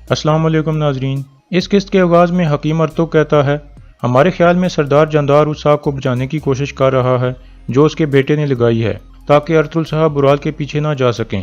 अस्सलाम वालेकुम नाजरीन। इस किस्त के आगाज़ में हकीम अर्तुग कहता है, हमारे ख्याल में सरदार जंदार उस आग को बुझाने की कोशिश कर रहा है जो उसके बेटे ने लगाई है, ताकि अर्तुल साहब उराल के पीछे ना जा सकें।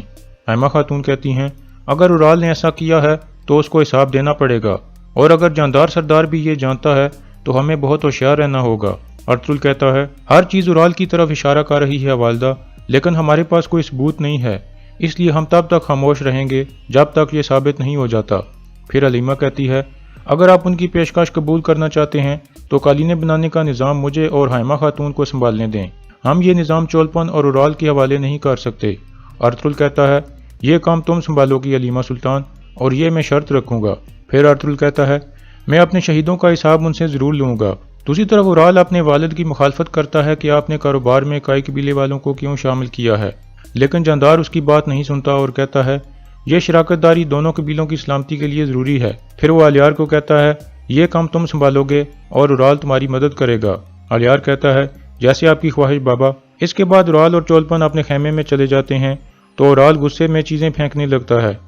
हैमा खातून कहती हैं, अगर उराल ने ऐसा किया है तो उसको हिसाब देना पड़ेगा, और अगर जंदार सरदार भी ये जानता है तो हमें बहुत होशियार रहना होगा। अर्तुल कहता है, हर चीज़ उराल की तरफ इशारा कर रही है वालदा, लेकिन हमारे पास कोई सबूत नहीं है, इसलिए हम तब तक खामोश रहेंगे जब तक ये साबित नहीं हो जाता। फिर हलीमा कहती है, अगर आप उनकी पेशकश कबूल करना चाहते हैं तो कालीने बनाने का निज़ाम मुझे और हैमा खातून को संभालने दें। हम ये निज़ाम चोलपन और उराल के हवाले नहीं कर सकते। अर्तुल कहता है, ये काम तुम संभालोगी हलीमा सुल्तान, और ये मैं शर्त रखूंगा। फिर अर्तुल कहता है, मैं अपने शहीदों का हिसाब उनसे ज़रूर लूँगा। दूसरी तरफ उराल अपने वालिद की मुखालफत करता है कि आपने कारोबार में काई कबीले वालों को क्यों शामिल किया है, लेकिन जंदार उसकी बात नहीं सुनता और कहता है, यह शराकतदारी दोनों कबीलों की सलामती के लिए ज़रूरी है। फिर वो अलियार को कहता है, ये काम तुम संभालोगे और उराल तुम्हारी मदद करेगा। अलियार कहता है, जैसे आपकी ख्वाहिश बाबा। इसके बाद उराल और चोलपन अपने खेमे में चले जाते हैं तो उराल गुस्से में चीज़ें फेंकने लगता है।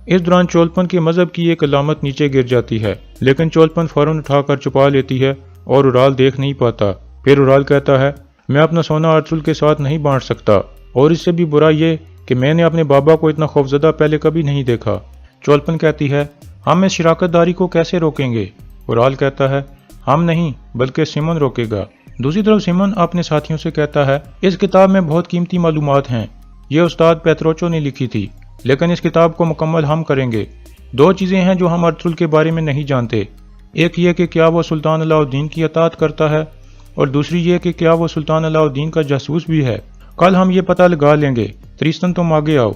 इस दौरान चोलपन के मजहब की एक अलामत नीचे गिर जाती है, लेकिन चोलपन फौरन उठाकर छुपा लेती है और उराल देख नहीं पाता। फिर उराल कहता है, मैं अपना सोना अर्तुल के साथ नहीं बांट सकता, और इससे भी बुरा ये कि मैंने अपने बाबा को इतना खौफजदा पहले कभी नहीं देखा। चोलपन कहती है, हम इस शराकतदारी को कैसे रोकेंगे? उराल कहता है, हम नहीं बल्कि सिमन रोकेगा। दूसरी तरफ सिमन अपने साथियों से कहता है, इस किताब में बहुत कीमती मालूमात हैं, ये उस्ताद पेत्रोचो ने लिखी थी, लेकिन इस किताब को मुकम्मल हम करेंगे। दो चीज़ें हैं जो हम अर्तुल के बारे में नहीं जानते, एक ये कि क्या वो सुल्तान अलाउद्दीन की अताअत करता है, और दूसरी ये कि क्या वो सुल्तान अलाउद्दीन का जासूस भी है। कल हम ये पता लगा लेंगे। त्रिस्तन तुम आगे आओ।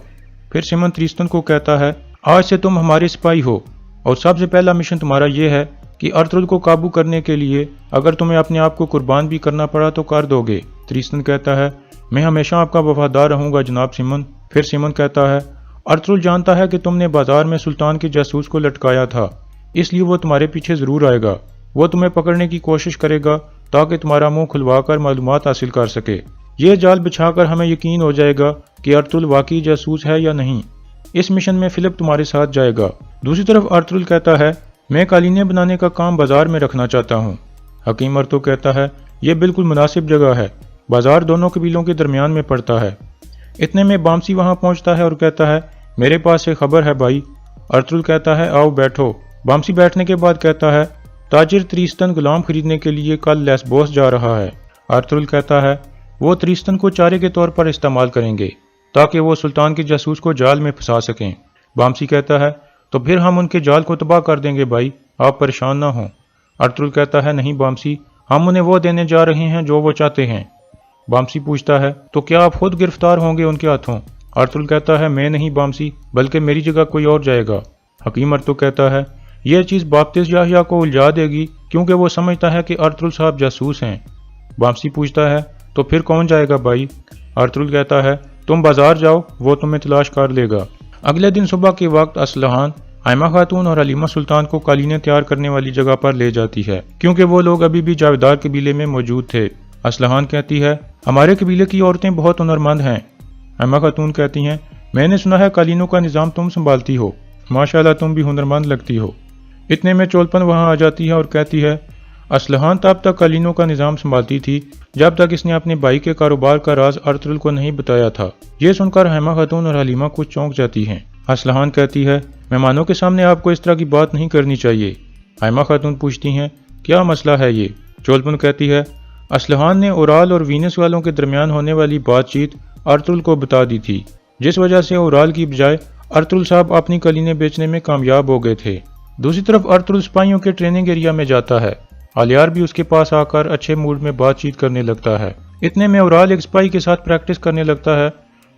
फिर सिमन त्रिस्तन को कहता है, आज से तुम हमारे सिपाही हो, और सबसे पहला मिशन तुम्हारा ये है कि अर्तुल को काबू करने के लिए अगर तुम्हें अपने आप को कुर्बान भी करना पड़ा तो कर दोगे। त्रिस्तन कहता है, मैं हमेशा आपका वफादार रहूंगा जनाब सिमन। फिर सिमन कहता है, अर्तुल जानता है कि तुमने बाजार में सुल्तान के जासूस को लटकाया था, इसलिए वो तुम्हारे पीछे जरूर आएगा। वो तुम्हें पकड़ने की कोशिश करेगा ताकि तुम्हारा मुंह खुलवाकर मालूमात हासिल कर सके। ये जाल बिछाकर हमें यकीन हो जाएगा कि अर्तुल वाकई जासूस है या नहीं। इस मिशन में फिलिप तुम्हारे साथ जाएगा। दूसरी तरफ अर्तुल कहता है, मैं कालीने बनाने का काम बाजार में रखना चाहता हूँ। हकीम अर्तुग कहता है, यह बिल्कुल मुनासिब जगह है, बाजार दोनों कबीलों के दरमियान में पड़ता है। इतने में बामसी वहां पहुंचता है और कहता है, मेरे पास एक खबर है भाई। अर्तुल कहता है, आओ बैठो। बामसी बैठने के बाद कहता है, ताजिर त्रिस्तन गुलाम खरीदने के लिए कल लेस्बोस जा रहा है। अर्तुल कहता है, वो त्रिस्तन को चारे के तौर पर इस्तेमाल करेंगे ताकि वो सुल्तान के जासूस को जाल में फंसा सकें। बामसी कहता है, तो फिर हम उनके जाल को तबाह कर देंगे भाई, आप परेशान ना हों। अर्तुल कहता है, नहीं बामसी, हम उन्हें वो देने जा रहे हैं जो वो चाहते हैं। बामसी पूछता है, तो क्या आप खुद गिरफ्तार होंगे उनके हाथों? अर्तुल कहता है, मैं नहीं बामसी, बल्कि मेरी जगह कोई और जाएगा। हकीम अर्तुग कहता है, यह चीज़ बाप्तिस याहिया को उलझा देगी क्योंकि वो समझता है कि अर्तुल साहब जासूस हैं। बामसी पूछता है, तो फिर कौन जाएगा भाई? अर्तुल कहता है, तुम बाजार जाओ, वो तुम्हें तलाश कर लेगा। अगले दिन सुबह के वक्त असलहान हैमा खातून और हलीमा सुल्तान को कालीने तैयार करने वाली जगह पर ले जाती है, क्योंकि वो लोग अभी भी जावेदार कबीले में मौजूद थे। असलहान कहती है, हमारे कबीले की औरतें बहुत हुनरमंद हैं। हैमा खातून कहती हैं, मैंने सुना है कालीनों का निज़ाम तुम संभालती हो, माशाल्लाह तुम भी हुनरमंद लगती हो। इतने में चोलपन वहां आ जाती है और कहती है, असलहान तब तक कालीनों का निज़ाम संभालती थी जब तक इसने अपने भाई के कारोबार का राज अर्तुल को नहीं बताया था। ये सुनकर हैमा खातून और हलीमा कुछ चौंक जाती हैं। असलहान कहती है, मेहमानों के सामने आपको इस तरह की बात नहीं करनी चाहिए। हैमा खातून पूछती हैं, क्या मसला है ये? चोलपन कहती है, असलहान ने उराल और वीनस वालों के दरमियान होने वाली बातचीत अर्तुल को बता दी थी, जिस वजह से उराल की बजाय अर्तुल साहब अपनी कलीने बेचने में कामयाब हो गए थे। दूसरी तरफ अर्तुल सिपाहियों के ट्रेनिंग एरिया में जाता है। अलियार भी उसके पास आकर अच्छे मूड में बातचीत करने लगता है। इतने में उराल एक सिपाही के साथ प्रैक्टिस करने लगता है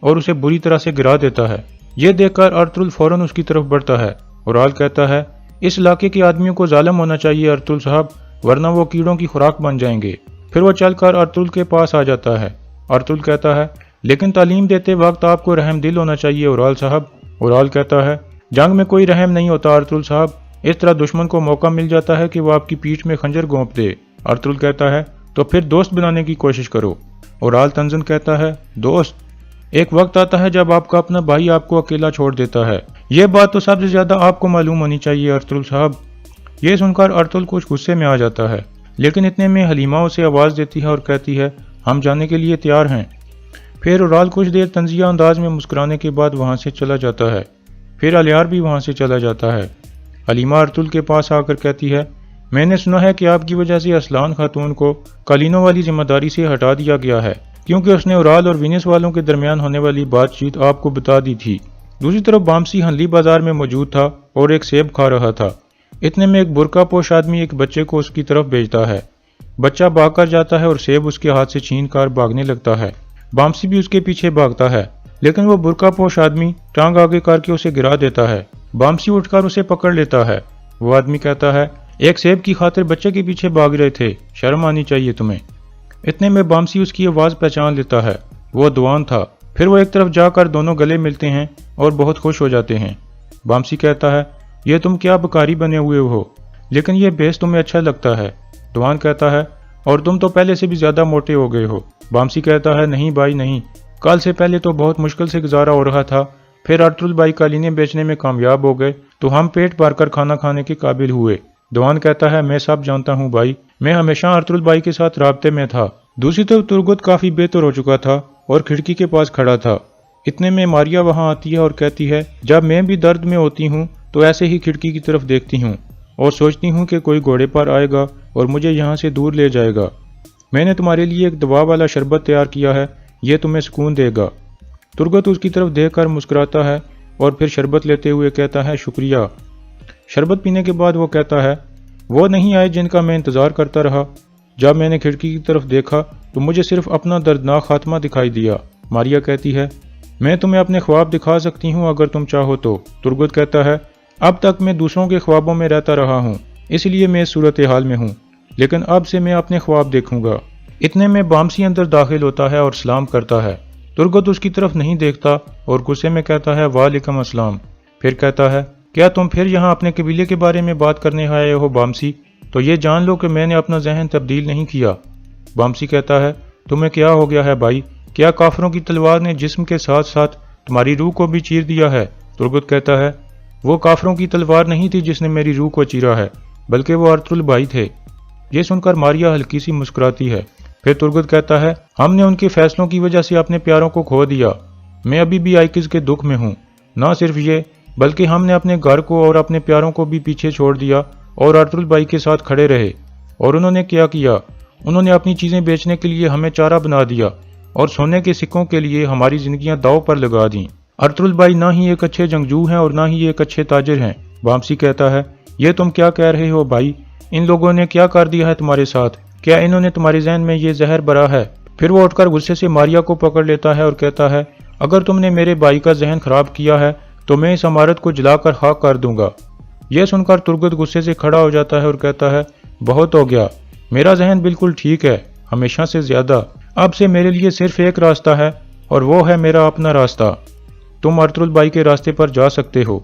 और उसे बुरी तरह से गिरा देता है। ये देखकर अर्तुल फौरन उसकी तरफ बढ़ता है। उराल कहता है, इस इलाके के आदमियों को जालिम होना चाहिए अर्तुल साहब, वरना वो कीड़ों की खुराक बन जाएंगे। फिर वो चलकर अर्तुल के पास आ जाता है। अर्तुल कहता है, लेकिन तालीम देते वक्त आपको रहम दिल होना चाहिए उराल साहब। उराल कहता है, जंग में कोई रहम नहीं होता अर्तुल साहब, इस तरह दुश्मन को मौका मिल जाता है कि वो आपकी पीठ में खंजर घोंप दे। अर्तुल कहता है, तो फिर दोस्त बनाने की कोशिश करो। उराल तंजन कहता है, दोस्त? ایک وقت آتا ہے جب آپ کا اپنا بھائی آپ کو اکیلا چھوڑ دیتا ہے۔ یہ بات تو سب سے زیادہ آپ کو معلوم ہونی چاہیے ارطغرل صاحب۔ یہ سن کر ارطغرل کچھ غصے میں آ جاتا ہے، لیکن اتنے میں حلیمہ اسے آواز دیتی ہے اور کہتی ہے ہم جانے کے لیے تیار ہیں۔ پھر اورال کچھ دیر طنزیہ انداز میں مسکرانے کے بعد وہاں سے چلا جاتا ہے۔ پھر الیار بھی وہاں سے چلا جاتا ہے۔ حلیمہ ارطغرل کے پاس آ کر کہتی ہے میں نے سنا ہے کہ آپ کی وجہ سے اسلان خاتون کو قالینوں والی ذمہ داری سے ہٹا دیا گیا ہے، کیونکہ اس نے اورال اور وینس والوں کے درمیان ہونے والی بات چیت آپ کو بتا دی تھی۔ دوسری طرف بامسی ہنلی بازار میں موجود تھا اور ایک سیب کھا رہا تھا۔ اتنے میں ایک برقع پوش آدمی ایک بچے کو اس کی طرف بھیجتا ہے۔ بچہ بھاگ کر جاتا ہے اور سیب اس کے ہاتھ سے چھین کر بھاگنے لگتا ہے۔ بامسی بھی اس کے پیچھے بھاگتا ہے، لیکن وہ برقع پوش آدمی ٹانگ آگے کر کے اسے گرا دیتا ہے۔ بامسی اٹھ کر اسے پکڑ لیتا ہے۔ وہ آدمی کہتا ہے ایک سیب کی خاطر بچے کے پیچھے بھاگ رہے تھے، شرم آنی چاہیے تمہیں۔ اتنے میں بامسی اس کی آواز پہچان لیتا ہے، وہ دوان تھا۔ پھر وہ ایک طرف جا کر دونوں گلے ملتے ہیں اور بہت خوش ہو جاتے ہیں۔ بامسی کہتا ہے یہ تم کیا بکاری بنے ہوئے ہو، لیکن یہ بیس تمہیں اچھا لگتا ہے۔ دوان کہتا ہے اور تم تو پہلے سے بھی زیادہ موٹے ہو گئے ہو۔ بامسی کہتا ہے نہیں بھائی نہیں، کل سے پہلے تو بہت مشکل سے گزارا ہو رہا تھا، پھر ارطغرل بھائی قالینیں بیچنے میں کامیاب ہو گئے تو ہم پیٹ بھر کر کھانا کھانے کے قابل ہوئے۔ دوان کہتا ہے میں سب جانتا ہوں بھائی، میں ہمیشہ ارطغرل بھائی کے ساتھ رابطے میں تھا۔ دوسری طرف ترگت کافی بہتر ہو چکا تھا اور کھڑکی کے پاس کھڑا تھا۔ اتنے میں ماریا وہاں آتی ہے اور کہتی ہے جب میں بھی درد میں ہوتی ہوں تو ایسے ہی کھڑکی کی طرف دیکھتی ہوں اور سوچتی ہوں کہ کوئی گھوڑے پر آئے گا اور مجھے یہاں سے دور لے جائے گا۔ میں نے تمہارے لیے ایک دوا والا شربت تیار کیا ہے، یہ تمہیں سکون دے گا۔ ترگت اس کی طرف دیکھ کر مسکراتا ہے اور پھر شربت لیتے ہوئے کہتا ہے شکریہ۔ شربت پینے کے بعد وہ کہتا ہے وہ نہیں آئے جن کا میں انتظار کرتا رہا۔ جب میں نے کھڑکی کی طرف دیکھا تو مجھے صرف اپنا دردناک خاتمہ دکھائی دیا۔ ماریا کہتی ہے میں تمہیں اپنے خواب دکھا سکتی ہوں اگر تم چاہو تو۔ ترگت کہتا ہے اب تک میں دوسروں کے خوابوں میں رہتا رہا ہوں، اس لیے میں اس صورتحال میں ہوں، لیکن اب سے میں اپنے خواب دیکھوں گا۔ اتنے میں بامسی اندر داخل ہوتا ہے اور سلام کرتا ہے۔ ترگت اس کی طرف نہیں دیکھتا اور غصے میں کہتا ہے وعلیکم السلام۔ پھر کہتا ہے کیا تم پھر یہاں اپنے قبیلے کے بارے میں بات کرنے آئے ہو بامسی؟ تو یہ جان لو کہ میں نے اپنا ذہن تبدیل نہیں کیا۔ بامسی کہتا ہے تمہیں کیا ہو گیا ہے بھائی؟ کیا کافروں کی تلوار نے جسم کے ساتھ ساتھ تمہاری روح کو بھی چیر دیا ہے؟ ترگت کہتا ہے وہ کافروں کی تلوار نہیں تھی جس نے میری روح کو چیرا ہے، بلکہ وہ ارطغرل بھائی تھے۔ یہ سن کر ماریا ہلکی سی مسکراتی ہے۔ پھر ترگت کہتا ہے ہم نے ان کے فیصلوں کی وجہ سے اپنے پیاروں کو کھو دیا۔ میں ابھی بھی آئیکز کے دکھ میں ہوں۔ نہ صرف یہ بلکہ ہم نے اپنے گھر کو اور اپنے پیاروں کو بھی پیچھے چھوڑ دیا اور ارطغرل بھائی کے ساتھ کھڑے رہے۔ اور انہوں نے کیا کیا؟ انہوں نے اپنی چیزیں بیچنے کے لیے ہمیں چارہ بنا دیا اور سونے کے سکوں کے لیے ہماری زندگیاں داؤ پر لگا دیں۔ ارطغرل بھائی نہ ہی ایک اچھے جنگجو ہیں اور نہ ہی ایک اچھے تاجر ہیں۔ بامسی کہتا ہے یہ تم کیا کہہ رہے ہو بھائی؟ ان لوگوں نے کیا کر دیا ہے تمہارے ساتھ؟ کیا انہوں نے تمہارے ذہن میں یہ زہر بھرا ہے؟ پھر وہ اٹھ کر غصے سے ماریا کو پکڑ لیتا ہے اور کہتا ہے اگر تم نے میرے بھائی کا ذہن خراب کیا ہے تو میں اس عمارت کو جلا کر خاک کر دوں گا۔ یہ سن کر ترگت غصے سے کھڑا ہو جاتا ہے اور کہتا ہے بہت ہو گیا، میرا ذہن بالکل ٹھیک ہے، ہمیشہ سے زیادہ۔ اب سے میرے لیے صرف ایک راستہ ہے اور وہ ہے میرا اپنا راستہ۔ تم ارطغرل بھائی کے راستے پر جا سکتے ہو۔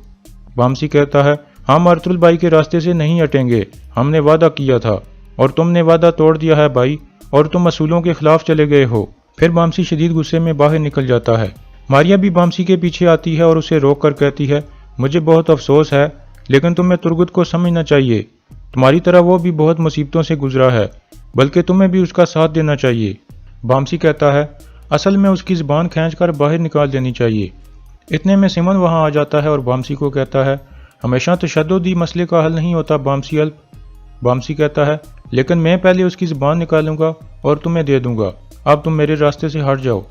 بامسی کہتا ہے ہم ارطغرل بھائی کے راستے سے نہیں ہٹیں گے، ہم نے وعدہ کیا تھا اور تم نے وعدہ توڑ دیا ہے بھائی، اور تم اصولوں کے خلاف چلے گئے ہو۔ پھر بامسی شدید غصے میں باہر نکل جاتا ہے۔ ماریا بھی بامسی کے پیچھے آتی ہے اور اسے روک کر کہتی ہے مجھے بہت افسوس ہے، لیکن تمہیں ترگت کو سمجھنا چاہیے، تمہاری طرح وہ بھی بہت مصیبتوں سے گزرا ہے، بلکہ تمہیں بھی اس کا ساتھ دینا چاہیے۔ بامسی کہتا ہے اصل میں اس کی زبان کھینچ کر باہر نکال دینی چاہیے۔ اتنے میں سمن وہاں آ جاتا ہے اور بامسی کو کہتا ہے ہمیشہ تشدد ہی مسئلے کا حل نہیں ہوتا بامسی الپ۔ بامسی کہتا ہے لیکن میں پہلے اس کی زبان نکالوں گا اور تمہیں دے دوں گا، اب تم میرے راستے سے ہٹ جاؤ۔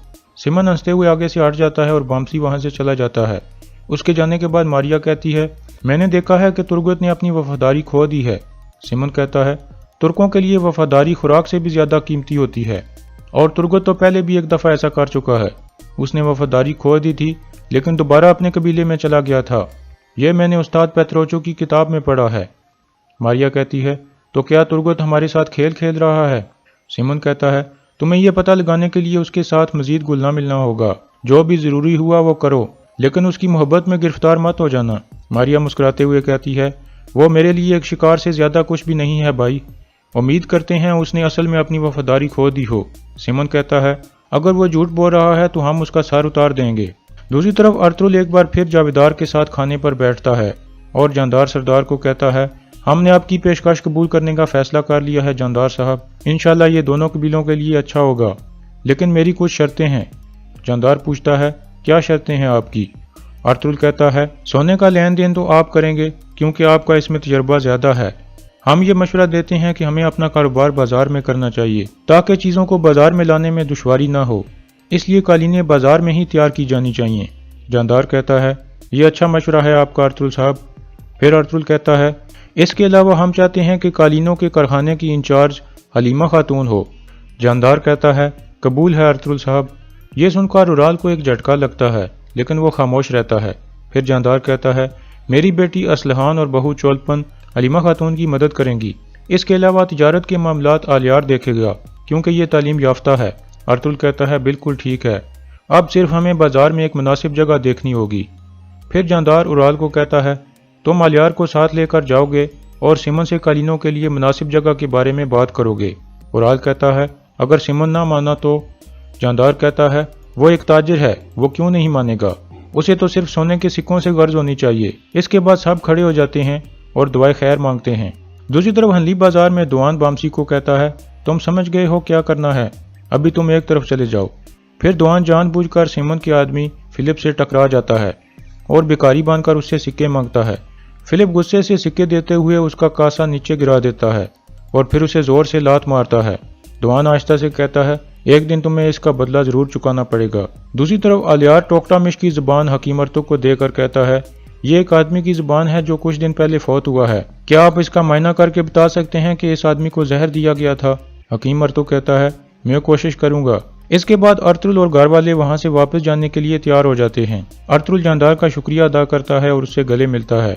سمن ہنستے ہوئے آگے سے ہٹ جاتا ہے اور بامسی وہاں سے چلا جاتا ہے۔ اس کے جانے کے بعد ماریا کہتی ہے میں نے دیکھا ہے کہ ترگت نے اپنی وفاداری کھو دی ہے۔ سمن کہتا ہے ترکوں کے لیے وفاداری خوراک سے بھی زیادہ قیمتی ہوتی ہے، اور ترگت تو پہلے بھی ایک دفعہ ایسا کر چکا ہے، اس نے وفاداری کھو دی تھی لیکن دوبارہ اپنے قبیلے میں چلا گیا تھا۔ یہ میں نے استاد پیتروچو کی کتاب میں پڑھا ہے۔ ماریا کہتی ہے تو کیا ترگت ہمارے ساتھ کھیل کھیل رہا ہے؟ سمن کہتا ہے تمہیں یہ پتہ لگانے کے لیے اس کے ساتھ مزید گھلنا ملنا ہوگا، جو بھی ضروری ہوا وہ کرو، لیکن اس کی محبت میں گرفتار مت ہو جانا۔ ماریا مسکراتے ہوئے کہتی ہے وہ میرے لیے ایک شکار سے زیادہ کچھ بھی نہیں ہے بھائی، امید کرتے ہیں اس نے اصل میں اپنی وفاداری کھو دی ہو۔ سمن کہتا ہے अगर वो झूठ बोल रहा है तो हम उसका सर उतार देंगे। दूसरी तरफ अर्तुल एक बार फिर जावेदार के साथ खाने पर बैठता है और जानदार सरदार को कहता है, हमने आपकी पेशकश कबूल करने का फैसला कर लिया है जानदार साहब, इंशाल्लाह ये दोनों कबीलों के लिए अच्छा होगा, लेकिन मेरी कुछ शर्तें हैं। जानदार पूछता है, क्या शर्तें हैं आपकी? अर्तुल कहता है, सोने का लेन देन तो आप करेंगे क्योंकि आपका इसमें तजर्बा ज़्यादा है। हम ये मशवरा देते हैं कि हमें अपना कारोबार बाजार में करना चाहिए ताकि चीज़ों को बाजार में लाने में दुश्वारी ना हो, इसलिए कालीनें बाजार में ही तैयार की जानी चाहिए। जानदार कहता है, ये अच्छा मशवरा है आपका अर्तुल साहब। फिर अर्तुल कहता है, इसके अलावा हम चाहते हैं कि कालीनों के कारखाने की इंचार्ज हलीमा खातून हो। जानदार कहता है, कबूल है अर्तुल साहब। ये सुनकर उराल को एक झटका लगता है, लेकिन वो खामोश रहता है। फिर जानदार कहता है, मेरी बेटी असलहान और बहू चोलपन हलीमा खातून की मदद करेंगी। इसके अलावा तिजारत के मामलात आलियार देखेगा क्योंकि ये तालीम याफ्ता है। अर्तुल कहता है, बिल्कुल ठीक है, अब सिर्फ हमें बाजार में एक मुनासिब जगह देखनी होगी। फिर जानदार उराल को कहता है, तुम आलियार को साथ लेकर जाओगे और सिमन से कालीनों के लिए मुनासिब जगह के बारे में बात करोगे। उराल कहता है, अगर सिमन ना माना तो? जानदार कहता है, वो एक ताजिर है, वो क्यों नहीं मानेगा, उसे तो सिर्फ सोने के सिक्कों से गर्ज होनी चाहिए। इसके बाद सब खड़े हो जाते हैं और दुआए खैर मांगते हैं। दूसरी तरफ हनली बाजार में दुआन बामसी को कहता है, तुम समझ गए हो क्या करना है, अभी तुम एक तरफ चले जाओ। फिर दुआन जानबूझकर सिमन के आदमी फिलिप से टकरा जाता है और भिखारी बांधकर उससे सिक्के मांगता है। फिलिप गुस्से से सिक्के देते हुए उसका कासा नीचे गिरा देता है और फिर उसे जोर से लात मारता है। दुआन आहिस्ता से कहता है, एक दिन तुम्हें इसका बदला जरूर चुकाना पड़ेगा। दूसरी तरफ आलियार टोकटामिश की जुबान हकीम अर्तुग को देकर कहता है, ये एक आदमी की जुबान है जो कुछ दिन पहले फौत हुआ है, क्या आप इसका मायना करके बता सकते हैं कि इस आदमी को जहर दिया गया था? हकीम अर्तुग कहता है, मैं कोशिश करूंगा। इसके बाद अर्तुल और घर वाले वहां से वापस जाने के लिए तैयार हो जाते हैं। अर्तुल जानदार का शुक्रिया अदा करता है और उससे गले मिलता है।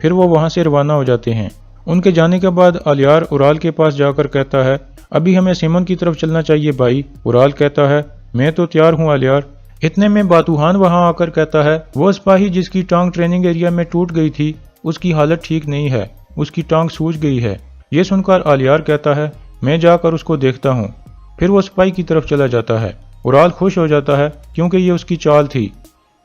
फिर वो वहां से रवाना हो जाते हैं। उनके जाने के बाद आलियार उराल के पास जाकर कहता है, अभी हमें सिमन की तरफ चलना चाहिए भाई। उराल कहता है, मैं तो तैयार हूँ आलियार। इतने में बातूहान वहां आकर कहता है, वो सिपाही जिसकी टांग ट्रेनिंग एरिया में टूट गई थी उसकी हालत ठीक नहीं है, उसकी टांग सूज गई है। ये सुनकर आलियार कहता है, मैं जाकर उसको देखता हूँ। फिर वो सिपाही की तरफ चला जाता है। उराल खुश हो जाता है क्योंकि ये उसकी चाल थी।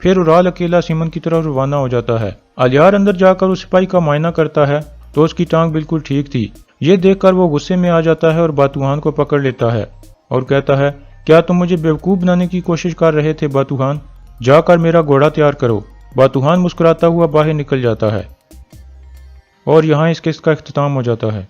फिर उराल अकेला सिमन की तरफ रवाना हो जाता है। आलियार अंदर जाकर उस सिपाही का मायना करता है तो उसकी टांग बिल्कुल ठीक थी। ये देखकर वो गुस्से में आ जाता है और बातूहान को पकड़ लेता है और कहता है, क्या तुम मुझे बेवकूफ़ बनाने की कोशिश कर रहे थे बातूहान? जाकर मेरा घोड़ा तैयार करो। बातूहान मुस्कुराता हुआ बाहर निकल जाता है और यहाँ इस किस्से का इख्तिताम हो जाता है।